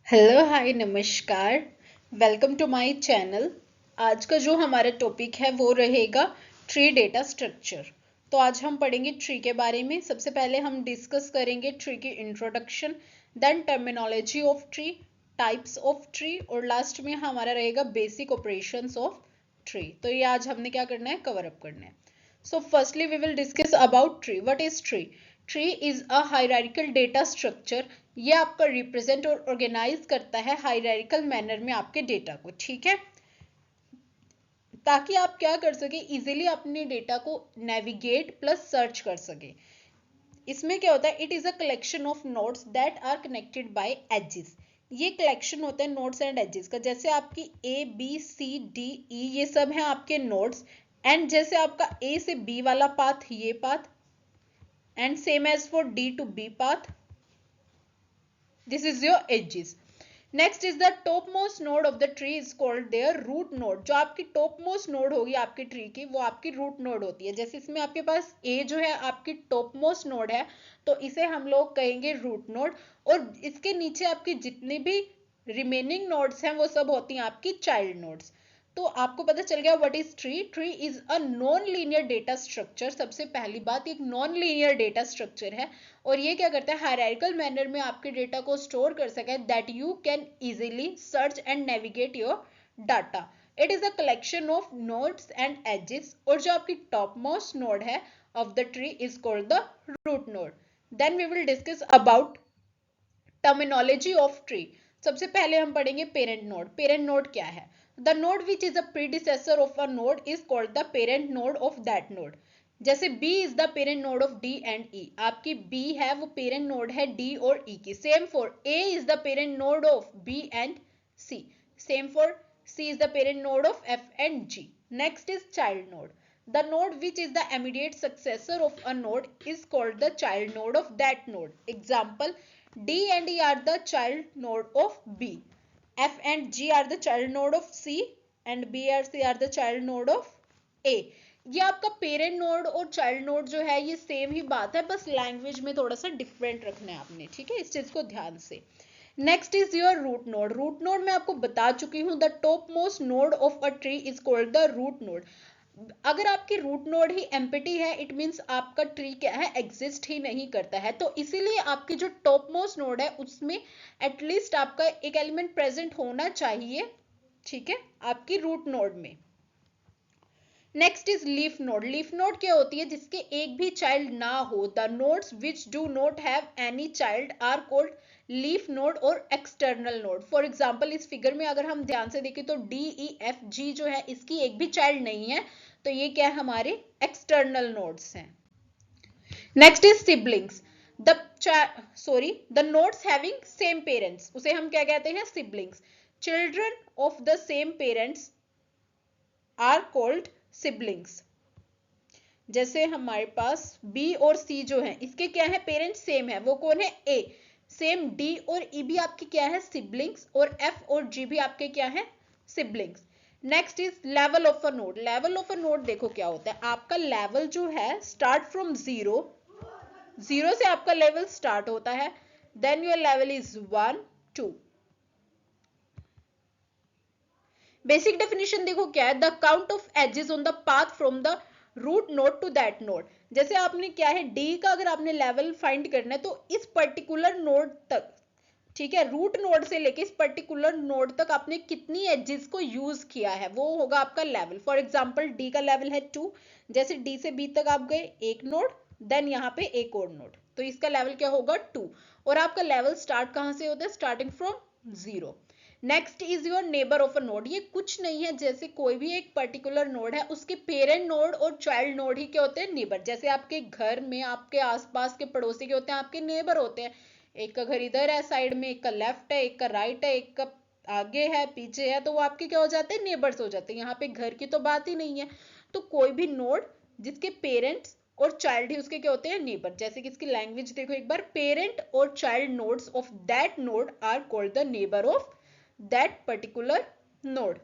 Hello hi नमस्कार। Welcome to my channel. आज का जो हमारा टॉपिक है वो रहेगा ट्री डेटा स्ट्रक्चर। तो आज हम पढ़ेंगे ट्री के बारे में। सबसे पहले हम डिस्कस करेंगे ट्री की introduction, then terminology of tree, types of tree और लास्ट में हमारा रहेगा बेसिक ऑपरेशंस ऑफ ट्री। तो ये आज हमने क्या करना है, कवर अप करना है। So firstly we will discuss about tree. What is tree? Tree is a hierarchical data structure. ये आपका रिप्रेजेंट और ऑर्गेनाइज करता है हायरार्किकल मैनर में आपके डेटा को, ठीक है, ताकि आप क्या कर सके, इजीली अपने डेटा को नेविगेट प्लस सर्च कर सके। इसमें क्या होता है, it is a collection of nodes that are connected by edges. ये कलेक्शन होता है नोड्स एंड एजेस का। जैसे आपकी A B C D E ये सब हैं आपके नोड्स, एंड जैसे आपका ए से बी वाला पाथ ये path, and same as for D to B path, this is your edges. Next is the topmost node of the tree is called their root node. जो आपकी topmost node होगी आपकी tree की, वो आपकी root node होती है। जैसे इसमें आपके पास A जो है आपकी topmost node है, तो इसे हम लोग कहेंगे root node, और इसके नीचे आपकी जितनी भी remaining nodes हैं वो सब होती हैं आपकी child nodes। तो आपको पता चल गया what is tree. Tree is a non linear data structure. सबसे पहली बात, एक नॉन लीनियर डेटा स्ट्रक्चर है, और ये क्या करता है, हायरार्किकल मैनर में आपके डेटा को स्टोर कर सके, that you can easily search and navigate your data. It is a collection of nodes and edges, और जो आपकी टॉप मोस्ट नोड है of the tree is called the root node. Then we will discuss about terminology of tree. सबसे पहले हम पढ़ेंगे parent node. Parent node क्या है? The node which is a predecessor of a node is called the parent node of that node. जैसे B is the parent node of D and E। आपकी B है वो parent node है D और E की। Same for A is the parent node of B and C। Same for C is the parent node of F and G. Next is child node. The node which is the immediate successor of a node is called the child node of that node. Example, D and E are the child node of B. F and G are the child node of C and B and C are the child node of A. ये आपका parent node और child node जो है ये same ही बात है, बस language में थोड़ा सा डिफरेंट रखना है आपने, ठीक है, इस चीज को ध्यान से। Next is your root node. Root node मैं आपको बता चुकी हूँ, the top most node of a tree is called the root node. अगर आपकी रूट नोड ही एम्प्टी है, इट मींस आपका ट्री क्या है, एग्जिस्ट ही नहीं करता है। तो इसीलिए आपकी जो टॉप मोस्ट नोड है उसमें एटलीस्ट आपका एक एलिमेंट प्रेजेंट होना चाहिए, ठीक है, आपकी रूट नोड में। Next is leaf node. Leaf node क्या होती है? जिसके एक भी चाइल्ड ना हो। The nodes which do not have any child are called leaf node और एक्सटर्नल नोड। फॉर एग्जाम्पल इस फिगर में अगर हम ध्यान से देखें तो डी ई एफ जी जो है इसकी एक भी चाइल्ड नहीं है, तो ये क्या है, हमारे एक्सटर्नल नोड्स हैं। Next is siblings. The nodes having same parents, उसे हम क्या कहते हैं, siblings. Children of the same parents are called siblings. जैसे हमारे पास B और C जो है इसके क्या है, पेरेंट्स सेम है, वो कौन है, A। सेम D और E भी आपके क्या है, सिबलिंग्स, और F और G भी आपके क्या है, siblings. Next is level of a node. Level of a node देखो क्या होता है, आपका लेवल जो है स्टार्ट फ्रॉम जीरो, जीरो से आपका लेवल स्टार्ट होता है, then your level is 1 2। Basic definition देखो क्या है, the count of edges on the path from the root node to that node. जैसे आपने क्या है, डी का अगर आपने लेवल फाइंड करना है तो इस पर्टिकुलर नोड तक, ठीक है, रूट नोड से लेके इस पर्टिकुलर नोड तक आपने कितनी एजेस को यूज किया है वो होगा आपका लेवल। फॉर एग्जांपल डी का लेवल है 2, जैसे डी से बी तक आप गए एक नोड, देन यहाँ पे एक और नोड, तो इसका लेवल क्या होगा 2। और आपका लेवल स्टार्ट कहाँ से होता है, starting from 0। Next is your neighbour of a node. ये कुछ नहीं है, जैसे कोई भी एक पर्टिकुलर नोड है उसके पेरेंट नोड और चाइल्ड नोड ही क्या होते हैं, नेबर। जैसे आपके घर में आपके आसपास के पड़ोसी के होते हैं, आपके नेबर होते हैं। एक का घर इधर है साइड में, एक का लेफ्ट है, एक का राइट है, एक का आगे है पीछे है, तो वो आपके क्या हो जाते हैं, नेबर्स हो जाते हैं। यहाँ पे घर की तो बात ही नहीं है। तो कोई भी नोड जिसके पेरेंट्स और चाइल्ड ही उसके क्या होते हैं, नेबर। जैसे कि इसकी लैंग्वेज देखो एक बार, पेरेंट और child nodes of that node are called the neighbour of that particular node.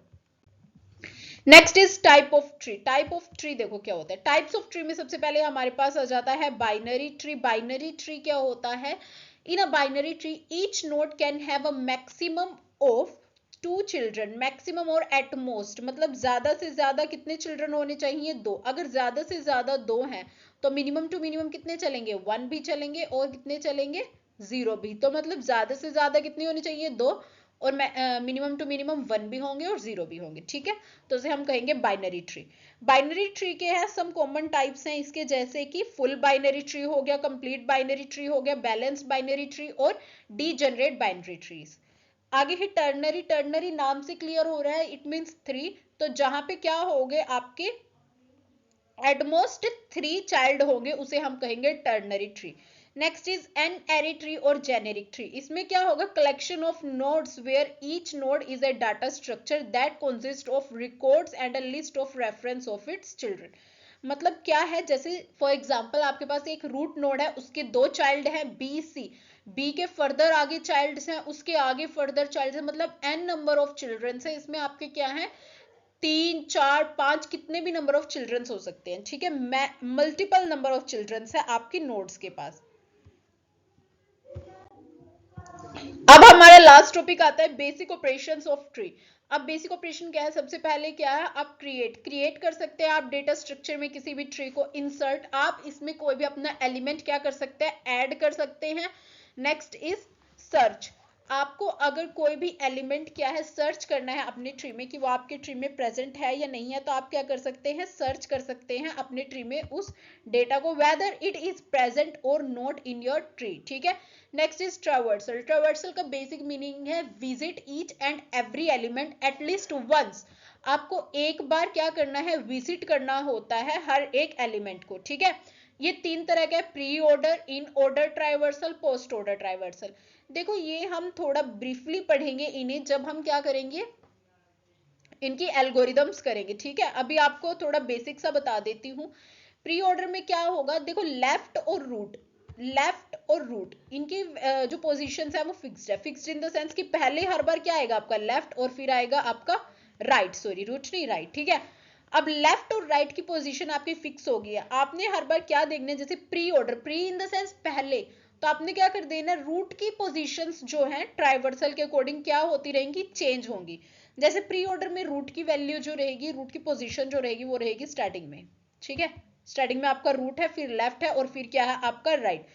Next is type of tree. Type of tree देखो क्या होता है, टाइप्स ऑफ ट्री में सबसे पहले हमारे पास आ जाता है बाइनरी ट्री। बाइनरी ट्री क्या होता है, in a binary tree each node can have a maximum of 2 children, maximum और एट मोस्ट, मतलब ज्यादा से ज्यादा कितने चिल्ड्रन होने चाहिए? 2। अगर ज्यादा से ज्यादा 2 हैं तो मिनिमम टू मिनिमम कितने चलेंगे? 1 भी चलेंगे और कितने चलेंगे? 0 भी। तो मतलब ज्यादा से ज्यादा कितनी होनी चाहिए? 2, और मिनिमम टू मिनिमम 1 भी होंगे और 0 भी होंगे, ठीक है। तो इसे हम कहेंगे बाइनरी ट्री। बाइनरी ट्री के हैं सम कॉमन टाइप्स हैं इसके, जैसे कि फुल बाइनरी ट्री हो गया, कंप्लीट बाइनरी ट्री हो गया, बैलेंस बाइनरी ट्री और डीजेनरेट बाइनरी ट्रीज। आगे है टर्नरी। टर्नरी नाम से क्लियर हो रहा है, इट मींस 3। तो जहां पे क्या होंगे आपके एटमोस्ट 3 चाइल्ड होंगे उसे हम कहेंगे ternary tree. Next is n ary tree और जेनेरिक ट्री। इसमें क्या होगा? Collection of nodes where each node is a data structure that consist of records and a list of reference of its children. मतलब क्या है? जैसे for example आपके पास एक रूट नोड है, उसके 2 चाइल्ड हैं बी सी, बी के फर्दर आगे चाइल्ड्स हैं, उसके आगे फर्दर चाइल्ड है, मतलब एन नंबर ऑफ चिल्ड्रंस है। इसमें आपके क्या है? 3 4 5 कितने भी नंबर ऑफ चिल्ड्रंस हो सकते हैं, ठीक है। मल्टीपल नंबर ऑफ चिल्ड्रंस है आपके नोड्स के पास। अब हमारा लास्ट टॉपिक आता है बेसिक ऑपरेशंस ऑफ ट्री। अब बेसिक ऑपरेशन क्या है? सबसे पहले क्या है? आप क्रिएट कर सकते हैं आप डेटा स्ट्रक्चर में किसी भी ट्री को। इंसर्ट, आप इसमें कोई भी अपना एलिमेंट क्या कर सकते हैं? ऐड कर सकते हैं। Next is search. आपको अगर कोई भी एलिमेंट क्या है सर्च करना है अपने ट्री में कि वो आपके ट्री में प्रेजेंट है या नहीं है, तो आप क्या कर सकते हैं? सर्च कर सकते हैं अपने ट्री में उस डेटा को, वेदर इट इज प्रेजेंट और नॉट इन योर ट्री, ठीक है। Next is traversal. ट्रावर्सल का बेसिक मीनिंग है visit each and every element at least once. आपको एक बार क्या करना है? विजिट करना होता है हर एक एलिमेंट को, ठीक है। ये 3 तरह का है, pre order, in order traversal, post order traversal. देखो ये हम थोड़ा ब्रीफली पढ़ेंगे इन्हें जब हम क्या करेंगे? इनकी एल्गोरिदम्स करेंगे, ठीक है। अभी आपको थोड़ा बेसिक सा बता देती हूँ। प्री ऑर्डर में क्या होगा? देखो लेफ्ट और रूट, लेफ्ट और रूट इनकी जो पोजीशन है वो फिक्स्ड है। फिक्स्ड इन द सेंस कि पहले हर बार क्या आएगा? आपका लेफ्ट और फिर आएगा आपका राइट, सॉरी रूट नहीं राइट, ठीक है। अब लेफ्ट और राइट की पोजीशन आपकी फिक्स हो गई है। आपने हर बार क्या देखना है? जैसे pre order, pre in the sense पहले, तो आपने क्या कर देना? रूट की पोजीशंस जो है ट्राइवर्सल के अकॉर्डिंग क्या होती रहेंगी? चेंज होंगी। जैसे प्री ऑर्डर में रूट की वैल्यू जो रहेगी, रूट की पोजीशन जो रहेगी वो रहेगी स्टार्टिंग में, ठीक है। स्टार्टिंग में आपका रूट है, फिर लेफ्ट है और फिर क्या है आपका राइट।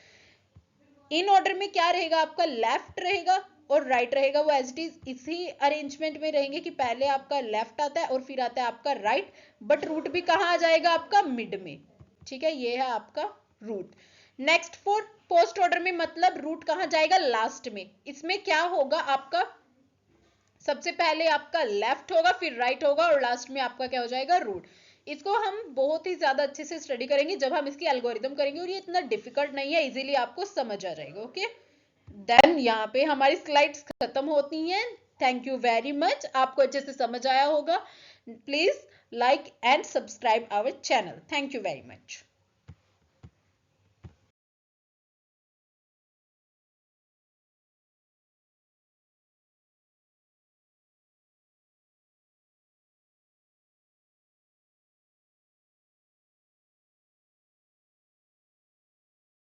इन ऑर्डर में क्या रहेगा? आपका लेफ्ट रहेगा और राइट रहेगा, वो एज इट इज इसी अरेंजमेंट में रहेंगे कि पहले आपका लेफ्ट आता है और फिर आता है आपका राइट, बट रूट भी कहाँ आ जाएगा? आपका मिड में, ठीक है। ये है आपका root. Next for post order में मतलब रूट कहाँ जाएगा? लास्ट में। इसमें क्या होगा? आपका सबसे पहले आपका लेफ्ट होगा, फिर राइट होगा और लास्ट में आपका क्या हो जाएगा? रूट। इसको हम बहुत ही ज्यादा अच्छे से स्टडी करेंगे जब हम इसकी एल्गोरिदम करेंगे, और ये इतना डिफिकल्ट नहीं है, इजीली आपको समझ आ जाएगा, ओके। देन यहाँ पे हमारी स्लाइड्स खत्म होती हैं। थैंक यू वेरी मच, आपको अच्छे से समझ आया होगा। Please like and subscribe our channel. Thank you very much.